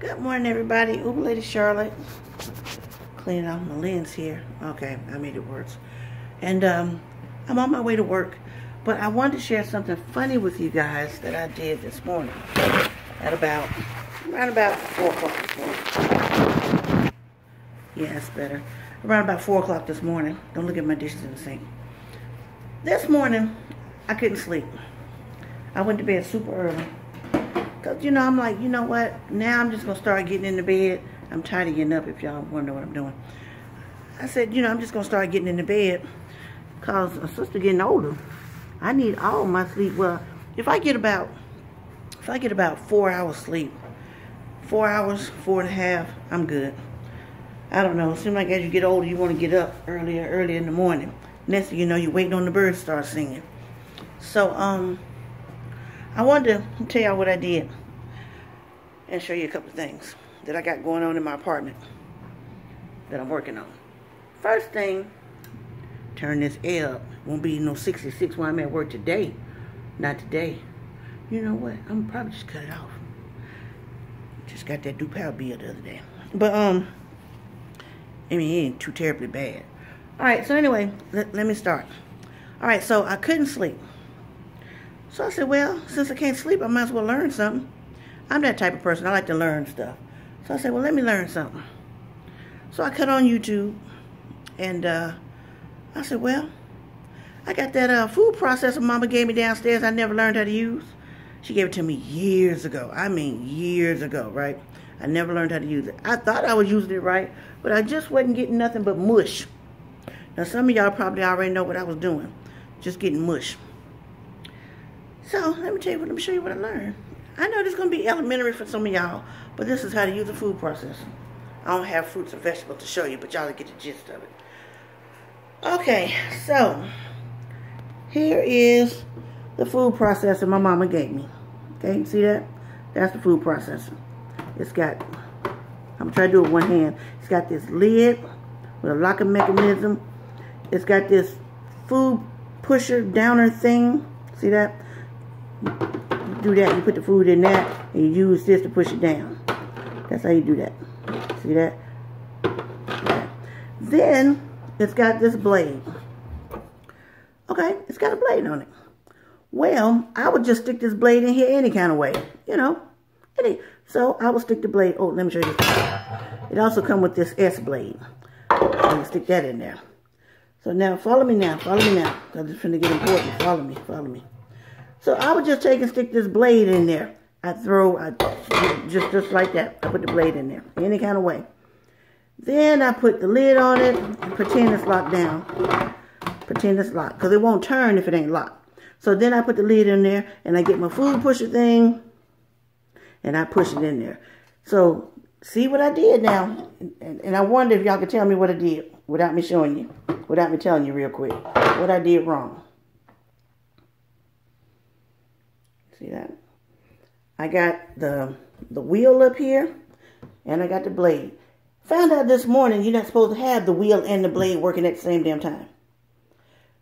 Good morning, everybody. Uber Lady Charlotte. Cleaning off my lens here. Okay, I made it worse. And I'm on my way to work. But I wanted to share something funny with you guys that I did this morning. At around about 4 o'clock this morning. Yeah, that's better. Around about 4 o'clock this morning. Don't look at my dishes in the sink. This morning, I couldn't sleep. I went to bed super early. Because, I'm like, you know what? Now I'm just going to start getting into bed. I'm tired of getting up, if y'all want to know what I'm doing. I said, I'm just going to start getting into bed. Because my sister getting older. I need all my sleep. Well, if I get about 4 hours sleep, 4 hours, 4.5, I'm good. I don't know. It seems like as you get older, you want to get up earlier in the morning. Next thing you know, you're waiting on the birds to start singing. So, I wanted to tell y'all what I did and show you a couple of things that I got going on in my apartment that I'm working on. First thing, turn this air up. Won't be no 66 when I'm at work today. Not today. You know what? I'm probably just cut it off. Just got that DuPal bill the other day. But, I mean, it ain't too terribly bad. Alright, so anyway, let me start. Alright, so I couldn't sleep. So I said, well, since I can't sleep, I might as well learn something. I'm that type of person. I like to learn stuff. So I said, well, let me learn something. So I cut on YouTube. And I said, well, I got that food processor Mama gave me downstairs I never learned how to use. She gave it to me years ago. I mean, years ago, right? I never learned how to use it. I thought I was using it right, but I just wasn't getting nothing but mush. Now, some of y'all probably already know what I was doing. Just getting mush. So, let me show you what I learned. I know this is going to be elementary for some of y'all, but this is how to use a food processor. I don't have fruits and vegetables to show you, but y'all will get the gist of it. Okay, so, here is the food processor my mama gave me. Okay, see that? That's the food processor. It's got, I'm going to try to do it with one hand. It's got this lid with a locking mechanism. It's got this food pusher downer thing. See that? You do that, you put the food in that, and you use this to push it down. That's how you do that. See that? Okay. Then, it's got this blade. Okay, it's got a blade on it. Well, I would just stick this blade in here any kind of way. So, I would stick the blade. Oh, let me show you this. It also comes with this S blade. So you stick that in there. So now, follow me now. Because it's going to get important. Follow me. So I would just take and stick this blade in there. Just like that. I put the blade in there. Any kind of way. Then I put the lid on it and pretend it's locked down. Pretend it's locked. Because it won't turn if it ain't locked. So then I put the lid in there and I get my food pusher thing. And I push it in there. So see what I did now. And I wonder if y'all could tell me what I did without me showing you. Without me telling you real quick. What I did wrong. See that? I got the wheel up here, and I got the blade. Found out this morning you're not supposed to have the wheel and the blade working at the same damn time.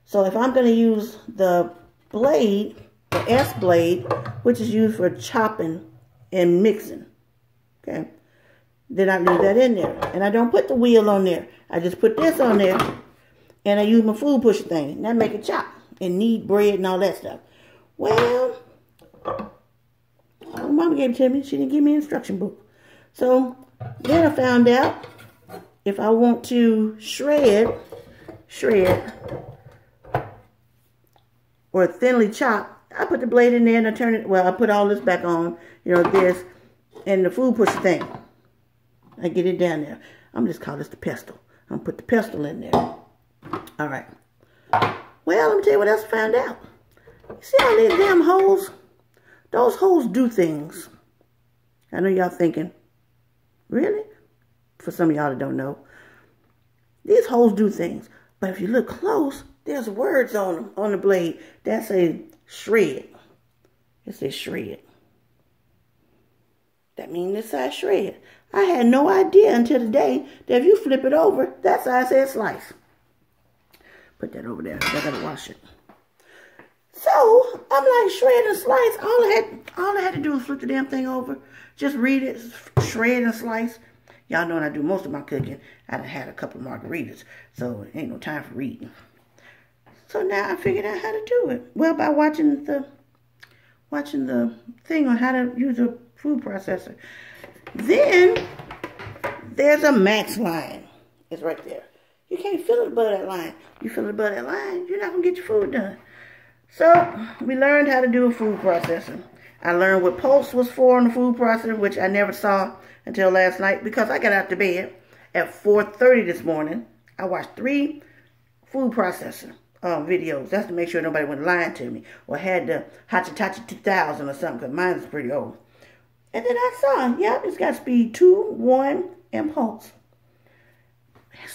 So if I'm going to use the blade, the S blade, which is used for chopping and mixing, okay, then I leave that in there. And I don't put the wheel on there. I just put this on there, and I use my food pusher thing. And I make it chop and knead bread and all that stuff. Well, Mama gave it to me. She didn't give me an instruction book. So then I found out if I want to shred, or thinly chop, I put the blade in there and I turn it. Well, I put all this back on, this and the food pusher thing. I get it down there. I'm just call this the pestle. I'm gonna put the pestle in there. All right. Well, let me tell you what else I found out. You see all these damn holes? Those holes do things. I know y'all thinking, really? For some of y'all that don't know. These holes do things. But if you look close, there's words on them, on the blade. That say shred. It says shred. That means this side shred. I had no idea until today that if you flip it over, that side says slice. Put that over there. I gotta wash it. So, I'm like shred and slice. All I had to do was flip the damn thing over, Just read it, shred and slice. Y'all know when I do most of my cooking, I done had a couple of margaritas, so ain't no time for reading. So now I figured out how to do it. Well, by watching the thing on how to use a food processor. Then there's a max line. It's right there. You can't fill it above that line. You fill it above that line, you're not gonna get your food done. So we learned how to do a food processor. I learned what pulse was for on the food processor, which I never saw until last night because I got out to bed at 4:30 this morning. I watched 3 food processor videos. That's to make sure nobody wasn't lying to me or had the Hachitachi 2000 or something, because mine is pretty old. And then I saw, yep, it's got speed 2, 1, and pulse.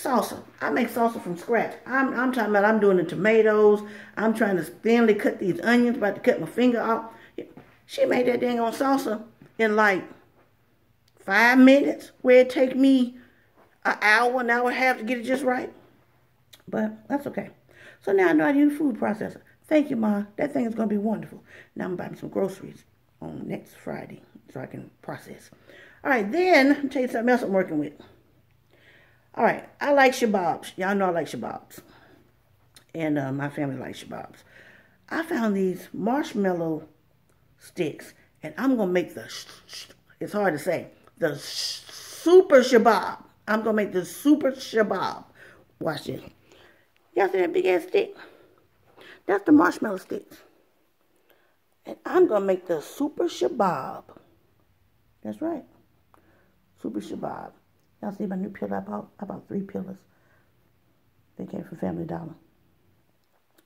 Salsa. I make salsa from scratch. I'm talking about I'm doing the tomatoes. I'm trying to thinly cut these onions, about to cut my finger off. She made that dang on salsa in like 5 minutes, where it take me an hour and a half to get it just right. But that's okay. So now I know how to use a food processor. Thank you, Ma. That thing is going to be wonderful. Now I'm buying some groceries on next Friday so I can process. All right, then, I'll tell you something else I'm working with. All right, I like shababs. Y'all know I like shababs. And my family likes shababs. I found these marshmallow sticks, and I'm going to make it's hard to say, the super shabab. I'm going to make the super shabab. Watch this. Y'all see that big ass stick? That's the marshmallow sticks. And I'm going to make the super shabab. That's right. Super shabab. Y'all see my new pillow I bought? I bought 3 pillows. They came from Family Dollar.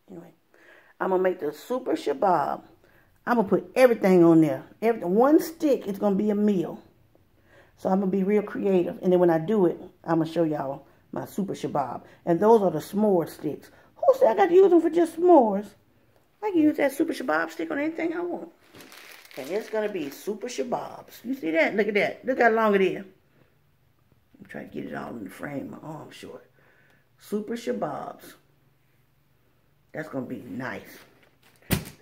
Anyway, I'm going to make the super shabab. I'm going to put everything on there. One stick is going to be a meal. So I'm going to be real creative. And then when I do it, I'm going to show y'all my super shabab. And those are the s'more sticks. Who said I got to use them for just s'mores? I can use that super shabab stick on anything I want. And it's going to be super shababs. You see that? Look at that. Look how long it is. I'm trying to get it all in the frame. My arm's short. Super shababs. That's going to be nice.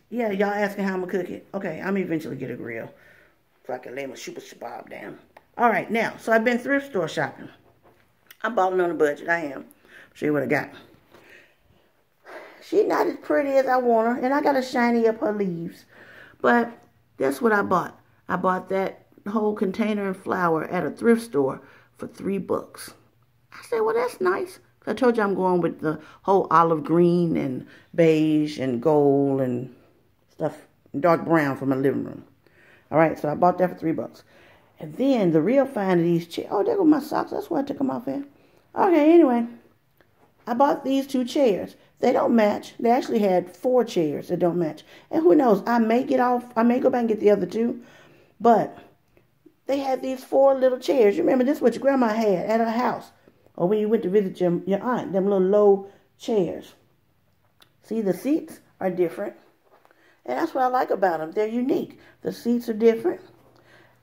Yeah, y'all asking how I'm going to cook it. Okay, I'm eventually get a grill so I can lay my super shabab down. All right, now, so I've been thrift store shopping. I'm balling on a budget. I am. Show you what I got. She's not as pretty as I want her, and I got to shiny up her leaves. But that's what I bought. I bought that whole container of flour at a thrift store for $3. I said, well, that's nice. I told you I'm going with the whole olive green and beige and gold and stuff, dark brown for my living room. All right, so I bought that for $3. And then the real fine of these chairs. Oh, there go my socks. That's why I took them off there. Okay, anyway, I bought these 2 chairs. They don't match. They actually had 4 chairs that don't match. And who knows, I may go back and get the other 2. But they had these 4 little chairs. You remember, this is what your grandma had at her house. Or when you went to visit your aunt, them little low chairs. See, the seats are different. And that's what I like about them. They're unique. The seats are different.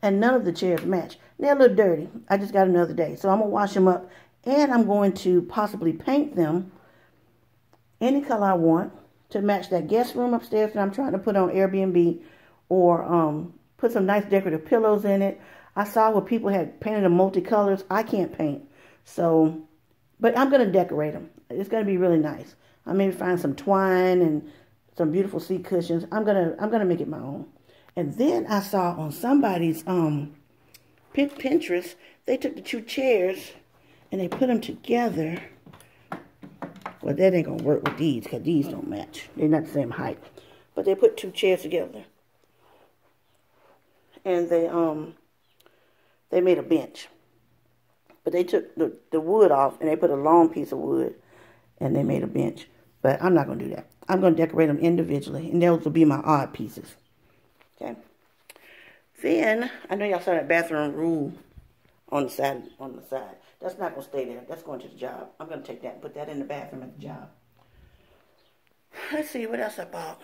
And none of the chairs match. They're a little dirty. I just got them the other day. So I'm going to wash them up. And I'm going to possibly paint them any color I want to match that guest room upstairs that I'm trying to put on Airbnb. Or put some nice decorative pillows in it. I saw where people had painted them multicolors. I can't paint. So, but I'm going to decorate them. It's going to be really nice. I may find some twine and some beautiful seat cushions. I'm gonna make it my own. And then I saw on somebody's Pinterest, they took the 2 chairs and they put them together. Well, that ain't gonna work with these because these don't match. They're not the same height. But they put 2 chairs together. And they made a bench. But they took the wood off and they put a long piece of wood and they made a bench. But I'm not going to do that. I'm going to decorate them individually. And those will be my odd pieces. Okay. Then, I know y'all saw that bathroom rule on the side. That's not going to stay there. That's going to the job. I'm going to take that and put that in the bathroom at the job. Let's see what else I bought.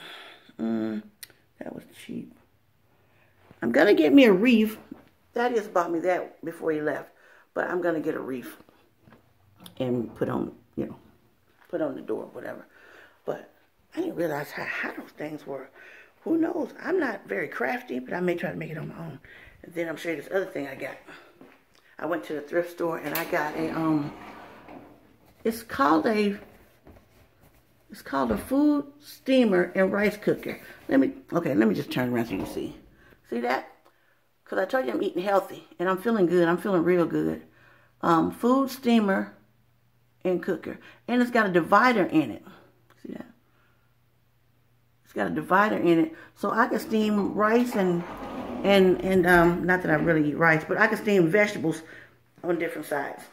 That was cheap. I'm going to get me a wreath. Thaddeus bought me that before he left. But I'm going to get a wreath and put on, put on the door, whatever. But I didn't realize how hot those things were. Who knows? I'm not very crafty, but I may try to make it on my own. And then I'm showing you this other thing I got. I went to the thrift store and I got a it's called a food steamer and rice cooker. Let me just turn around so you can see. See that? Because I told you I'm eating healthy and I'm feeling good. I'm feeling real good. Food steamer and cooker. And it's got a divider in it. See that? It's got a divider in it. So I can steam rice and not that I really eat rice, but I can steam vegetables on different sides.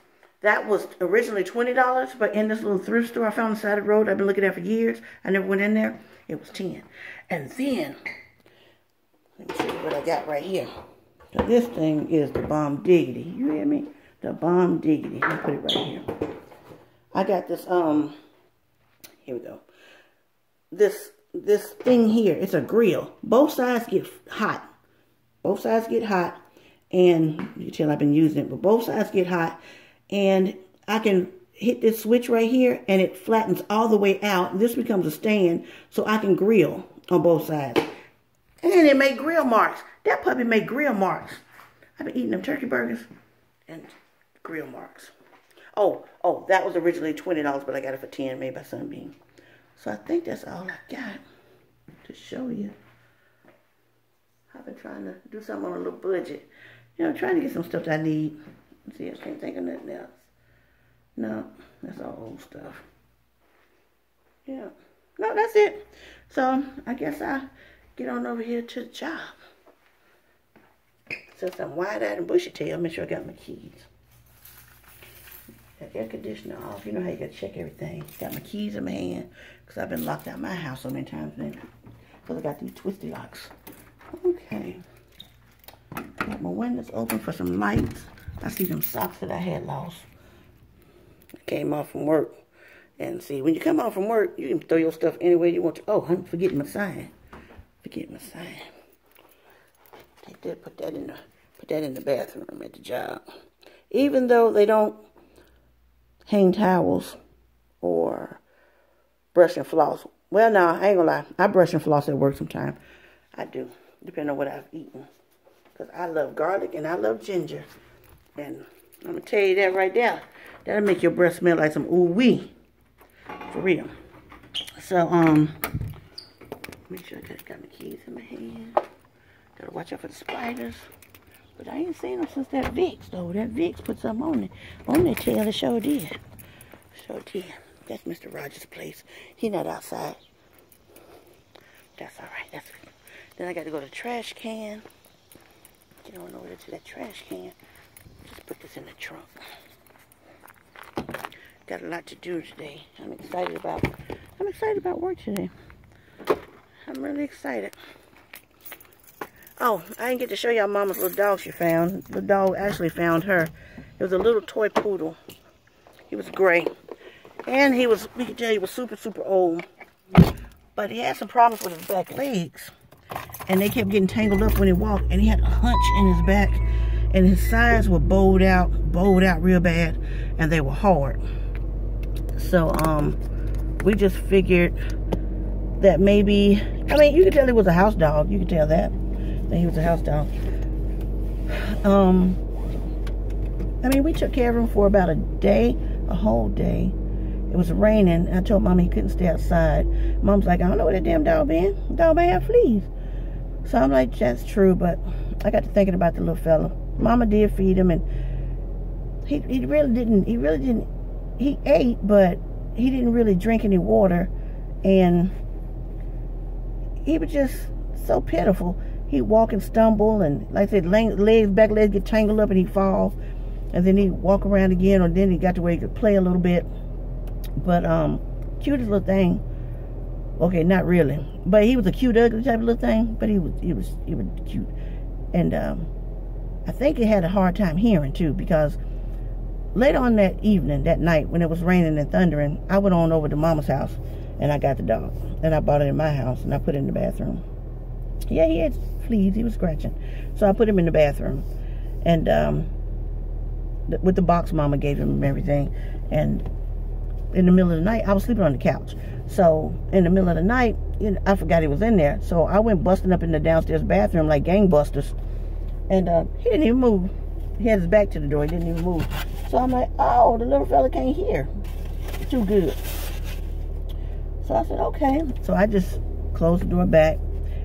That was originally $20, but in this little thrift store I found on the side of the road, I've been looking at for years. I never went in there. It was $10. And then, let me show you what I got right here. So this thing is the bomb diggity. You hear me? The bomb diggity. Let me put it right here. I got this, here we go. This thing here, it's a grill. Both sides get hot. Both sides get hot. And you can tell I've been using it, but both sides get hot. And I can hit this switch right here and it flattens all the way out. This becomes a stand so I can grill on both sides. And it made grill marks. That puppy made grill marks. I've been eating them turkey burgers and grill marks. Oh, that was originally $20, but I got it for $10 made by Sunbeam. So I think that's all I got to show you. I've been trying to do something on a little budget. You know, trying to get some stuff that I need. See, I can't think of nothing else. No, that's all old stuff. Yeah. No, that's it. So, I guess I'll get on over here to the job. Since I'm wide-eyed and bushy-tailed, make sure I got my keys. Got air conditioner off. You know how you got to check everything. Got my keys in my hand. Because I've been locked out of my house so many times now. Because I got these twisty locks. Okay. Got my windows open for some lights. I see them socks that I had lost. I came off from work. And see, when you come off from work, you can throw your stuff anywhere you want to. Oh, I'm forgetting my sign. Forget my sign. Take that, put that in the bathroom at the job. Even though they don't hang towels or brush and floss. Well, no, I ain't gonna lie. I brush and floss at work sometimes. I do, depending on what I've eaten. Because I love garlic and I love ginger. And I'm going to tell you that right there. That'll make your breath smell like some ooh-wee. For real. So, make sure I got my keys in my hand. Got to watch out for the spiders. But I ain't seen them since that Vicks, though. That Vicks put something on their tail. It sure did. Sure did. That's Mr. Rogers' place. He not outside. That's all right. That's good. Then I got to go to the trash can. Get on over to that trash can. Just put this in the trunk. Got a lot to do today. I'm excited about work today. I'm really excited. Oh, I didn't get to show y'all Mama's little dog she found. The dog actually found her. It was a little toy poodle. He was gray. And we could tell he was super, super old. But he had some problems with his back legs. And they kept getting tangled up when he walked. And he had a hunch in his back. And his sides were bowed out real bad. And they were hard. So, we just figured that maybe, I mean, you could tell he was a house dog. You could tell that he was a house dog. I mean, we took care of him for about a whole day. It was raining. I told Mama he couldn't stay outside. Mom's like, I don't know where that damn dog been. The dog may have fleas. So I'm like, that's true, but I got to thinking about the little fella. Mama did feed him, and he really didn't, he ate, but he didn't really drink any water, and he was just so pitiful. He'd walk and stumble, and like I said, back legs get tangled up and he'd fall, and then he'd walk around again, or then he got to where he could play a little bit. But cutest little thing. Okay, not really, but he was a cute, ugly type of little thing, but he was cute. And I think he had a hard time hearing too, because later on that evening, that night, when it was raining and thundering, I went on over to Mama's house, and I got the dog, and I brought it in my house, and I put it in the bathroom. Yeah, he had fleas. He was scratching. So I put him in the bathroom. And with the box Mama gave him and everything. And in the middle of the night, I was sleeping on the couch. So in the middle of the night, I forgot he was in there. So I went busting up in the downstairs bathroom like gangbusters And he didn't even move. He had his back to the door. He didn't even move. So I'm like, oh, the little fella can't hear. Too good. So I said, okay. So I just closed the door back,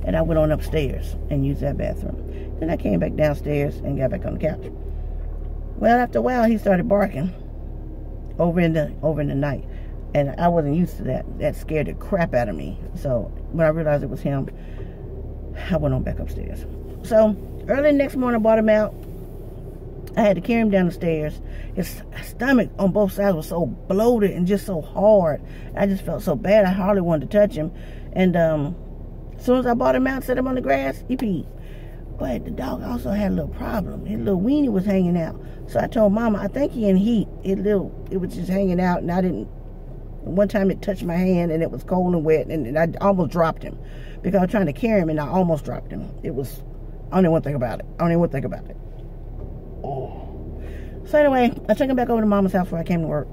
and I went on upstairs and used that bathroom. Then I came back downstairs and got back on the couch. Well, after a while, he started barking over in the night. And I wasn't used to that. That scared the crap out of me. So when I realized it was him, I went on back upstairs. So early the next morning, I brought him out. I had to carry him down the stairs. His stomach on both sides was so bloated and just so hard. I just felt so bad. I hardly wanted to touch him. And as soon as I brought him out, set him on the grass, he peed. But the dog also had a little problem. His little weenie was hanging out. So I told Mama, I think he in heat. It was just hanging out, and I didn't. One time it touched my hand, and it was cold and wet, and I almost dropped him because I was trying to carry him, and I almost dropped him. I don't even want to think about it. Oh. So anyway, I took him back over to Mama's house before I came to work,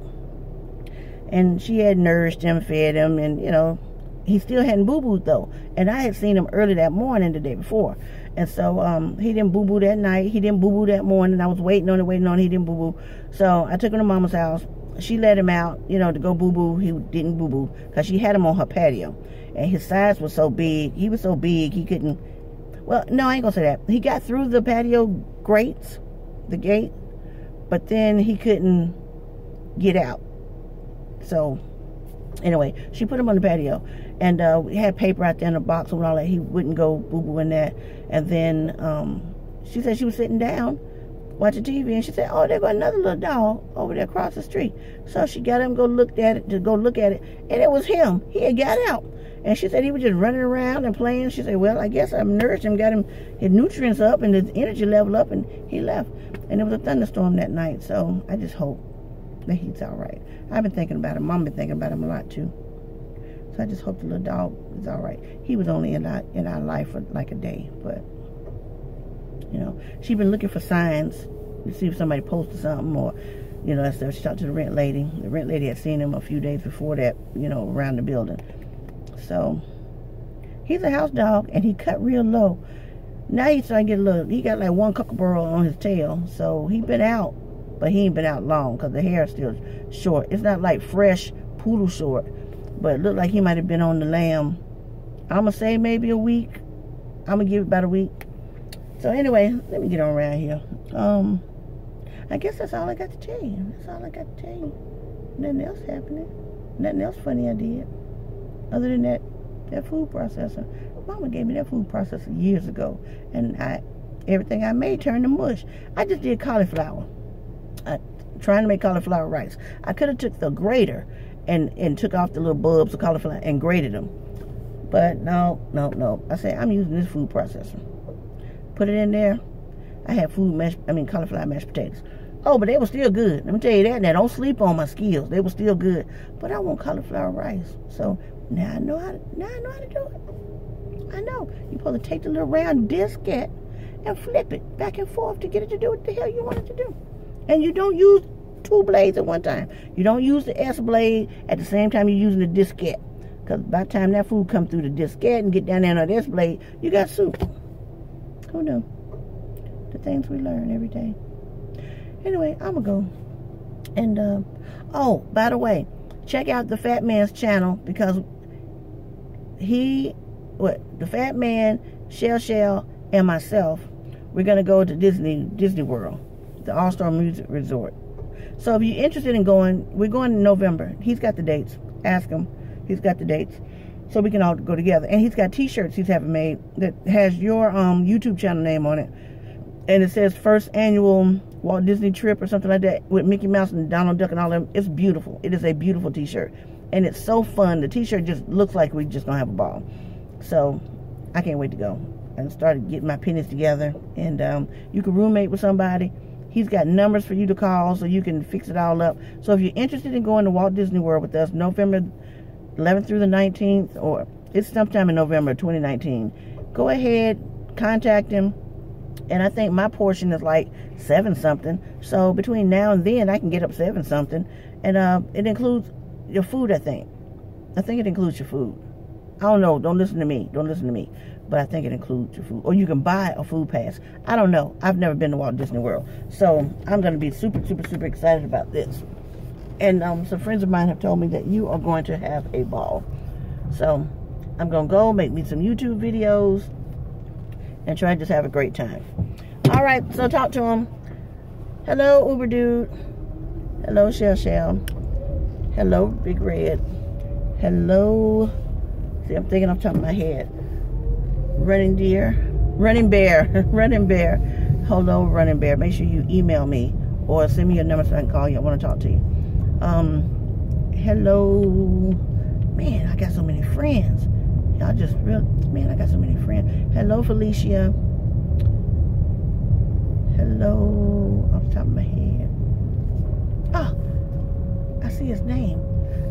and she had nourished him, fed him, and he still hadn't boo-booed though. And I had seen him early that morning, the day before. And so he didn't boo-boo that night. He didn't boo-boo that morning. I was waiting on it. He didn't boo-boo. So I took him to Mama's house. She let him out, to go boo-boo. He didn't boo-boo because she had him on her patio. And his size was so big. He was so big he couldn't. Well, no, I ain't going to say that. He got through the patio grates, the gate, but then he couldn't get out. So anyway, she put him on the patio. And we had paper out there in the box and all that. He wouldn't go boo-boo in that. And then she said she was sitting down watching TV, and she said, oh, there got another little dog over there across the street. So she got him to go look at it, and it was him. He had got out. And she said he was just running around and playing. She said, well, I guess I've nourished him, got him his nutrients up and his energy level up, and he left. And it was a thunderstorm that night, so I just hope that he's all right. I've been thinking about him. Mom been thinking about him a lot, too. So I just hope the little dog is all right. He was only in our life for like a day, but she's been looking for signs to see if somebody posted something or that stuff. She talked to the rent lady. The rent lady had seen him a few days before that, around the building. So he's a house dog, and he cut real low. Now he's starting to get a little. He got like one kookaburra on his tail, so he been out, but he ain't been out long because the hair is still short. It's not like fresh poodle short. But it looked like he might have been on the lamb. I'm going to say maybe a week. I'm going to give it about a week. So anyway, let me get on around here. I guess that's all I got to tell you. Nothing else happening. Nothing else funny I did. Other than that food processor. Mama gave me that food processor years ago. And everything I made turned to mush. I just did cauliflower. Trying to make cauliflower rice. I could have took the grater and took off the little bulbs of cauliflower and grated them. But no. I said, I'm using this food processor. Put it in there. I had cauliflower mashed potatoes. Oh, but they were still good. Let me tell you that. Now, don't sleep on my skills. They were still good. But I want cauliflower rice. So now I know how to do it. I know. You're supposed to take the little round diskette and flip it back and forth to get it to do what the hell you want it to do. And you don't use two blades at one time. You don't use the S blade at the same time you're using the diskette. Because by the time that food comes through the diskette and get down there on the S blade, you got soup. Who knew? The things we learn every day. Anyway, I'm going to go. And, oh, by the way, check out the Fat Man's channel because the Fat Man, Shell, and myself, we're going to go to Disney World, the All-Star Music Resort. So if you're interested in going, we're going in November. He's got the dates. Ask him. He's got the dates. So we can all go together. And he's got t-shirts he's having made that has your YouTube channel name on it. And it says first annual Walt Disney trip or something like that with Mickey Mouse and Donald Duck and all them. It's beautiful. It is a beautiful t-shirt. And it's so fun. The t-shirt just looks like we're just going to have a ball. So I can't wait to go. And started getting my pennies together. And you can roommate with somebody. He's got numbers for you to call so you can fix it all up. So if you're interested in going to Walt Disney World with us, November 11th through the 19th, or it's sometime in November 2019, go ahead, contact him. And I think my portion is like 7-something. So between now and then, I can get up 7-something. And it includes your food, I think. I think it includes your food. I don't know. Don't listen to me. but I think it includes your food. Or you can buy a food pass. I don't know. I've never been to Walt Disney World. So I'm going to be super, super, super excited about this. And some friends of mine have told me that you are going to have a ball. So I'm going to go make me some YouTube videos and try to just have a great time. All right, so talk to him. Hello, Uber Dude. Hello, Shell. Hello, Big Red. Hello. See, I'm thinking off the top of my head. Running Bear. Running Bear. Hello, Running Bear. Make sure you email me or send me your number so I can call you. I want to talk to you. Hello. Man, I got so many friends. Y'all just real. Man, I got so many friends. Hello, Felicia. Hello. Off the top of my head. Oh, I see his name.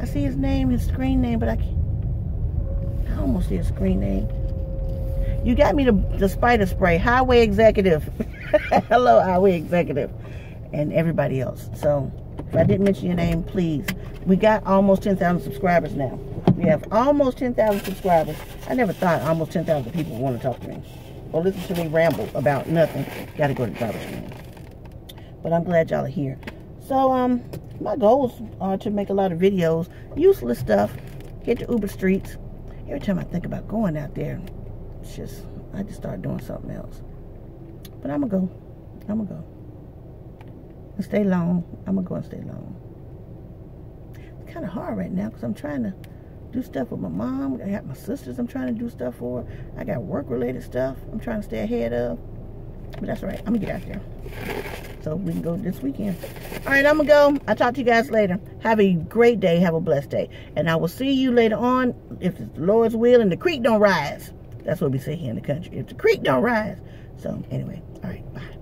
I see his name, his screen name, but I can't. I almost see his screen name. You got me the spider spray. Highway Executive. Hello, Highway Executive. And everybody else. So, if I didn't mention your name, please. We got almost 10,000 subscribers now. We have almost 10,000 subscribers. I never thought almost 10,000 people would want to talk to me. Or listen to me ramble about nothing. Got to go to the garbage can. But I'm glad y'all are here. So, my goals are to make a lot of videos. Useless stuff. Hit the Uber streets. Every time I think about going out there, I just start doing something else. But I'm going to go. And stay long. I'm going to go and stay long. It's kind of hard right now because I'm trying to do stuff with my mom. I got my sisters I'm trying to do stuff for. I got work-related stuff I'm trying to stay ahead of. But that's all right. I'm going to get out there. So we can go this weekend. All right, I'm going to go. I'll talk to you guys later. Have a great day. Have a blessed day. And I will see you later on if it's the Lord's will and the creek don't rise. That's what we say here in the country. If the creek don't rise. So anyway, all right, bye.